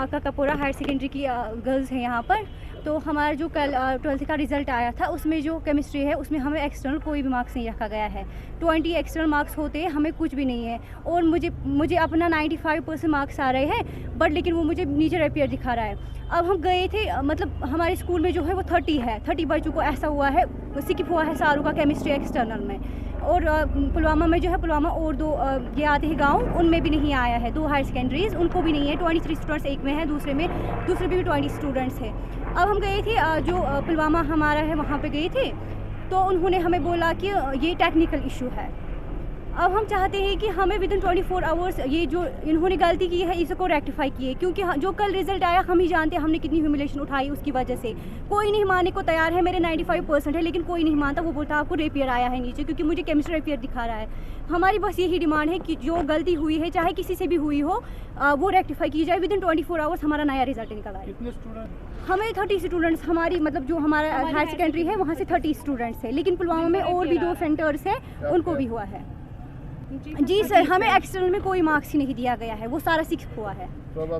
Kakapora higher secondary की girls हैं यहाँ पर। तो हमारा जो कल 12th का रिज़ल्ट आया था उसमें जो केमिस्ट्री है उसमें हमें एक्सटर्नल कोई भी मार्क्स नहीं रखा गया है। 20 एक्सटर्नल मार्क्स होते हैं, हमें कुछ भी नहीं है। और मुझे अपना 95% मार्क्स आ रहे हैं, बट लेकिन वो मुझे नीचे रेपियर दिखा रहा है। अब हम गए थे, मतलब हमारे स्कूल में जो है वो 30 है, 30 बच्चों को ऐसा हुआ है, स्किप हुआ है सारों का केमिस्ट्री एक्सटर्नल में। और पुलवामा में जो है, पुलवामा और दो ये आते हैं गांव, उनमें भी नहीं आया है। 2 हायर सेकेंडरीज उनको भी नहीं है। 23 स्टूडेंट्स एक में है, दूसरे में भी 20 स्टूडेंट्स है। अब हम गए थे जो पुलवामा हमारा है वहाँ पे गए थे, तो उन्होंने हमें बोला कि ये टेक्निकल इशू है। अब हम चाहते हैं कि हमें विदिन 24 आवर्स ये जो इन्होंने गलती की है इसको रेक्टिफाई किए, क्योंकि जो कल रिजल्ट आया हम ही जानते हैं हमने कितनी ह्यूमिलेशन उठाई उसकी वजह से। कोई नहीं मानने को तैयार है। मेरे 95% है लेकिन कोई नहीं मानता। वो बोलता आपको रेपियर आया है नीचे, क्योंकि मुझे केमिस्ट्री रेपियर दिखा रहा है। हमारी बस यही डिमांड है कि जो गलती हुई है, चाहे किसी से भी हुई हो, वो रेक्टिफाई की जाए। विदिन 24 आवर्स हमारा नया रिजल्ट निकल आए। कितने स्टूडेंट? हमें 30 स्टूडेंट्स, हमारी मतलब जो हमारा हायर सेकेंडरी है वहाँ से 30 स्टूडेंट्स है, लेकिन पुलवामा में और भी 2 सेंटर्स है उनको भी हुआ है। जी सर, हमें एक्सटर्नल में कोई मार्क्स ही नहीं दिया गया है, वो सारा 6 हुआ है।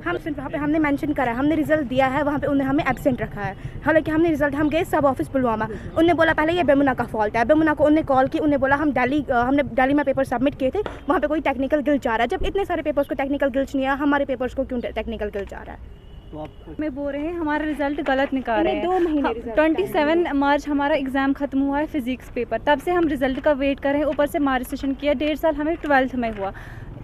हम सिर्फ वहाँ पे हमने मेंशन करा है, हमने रिजल्ट दिया है, वहाँ पे उन्होंने हमें एब्सेंट रखा है। हालांकि हमने रिजल्ट, हम गए सब ऑफिस पुलवामा, उन्होंने बोला पहले ये बेमुना का फॉल्ट है। बेमुना को उन्होंने कॉल की, उन्होंने बोला हमने दिल्ली में पेपर सबमिट किए थे, वहाँ पे कोई टेक्निकल गिल्ट जा रहा है। जब इतने सारे पेपर्स को टेक्निकल गिल्ट नहीं आया, हमारे पेपर्स को क्यों टेक्निकल गिल्ट जा रहा है? में बोल रहे हैं हमारा रिजल्ट गलत निकाल रहे हैं। 2 महीने 27 मार्च हमारा एग्ज़ाम ख़त्म हुआ है फिज़िक्स पेपर, तब से हम रिज़ल्ट का वेट कर रहे हैं। ऊपर से मार्च सेशन किया, 1.5 साल हमें 12th में हुआ,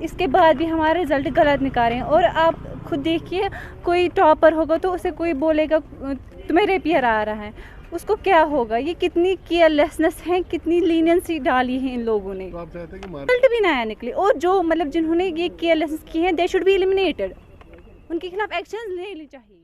इसके बाद भी हमारा रिज़ल्ट गलत निकाल रहे हैं। और आप खुद देखिए, कोई टॉपर होगा तो उसे कोई बोलेगा तुम्हें रेपियर आ रहा है, उसको क्या होगा? ये कितनी केयरलेसनेस है, कितनी लीनियंसी डाली है इन लोगों ने। तो आप चाहते हैं कि रिजल्ट भी नया निकले, और जो मतलब जिन्होंने ये केयरलेसनेस की है दे शुड बी एलिमिनेटेड, उनके खिलाफ एक्शन लेनी चाहिए।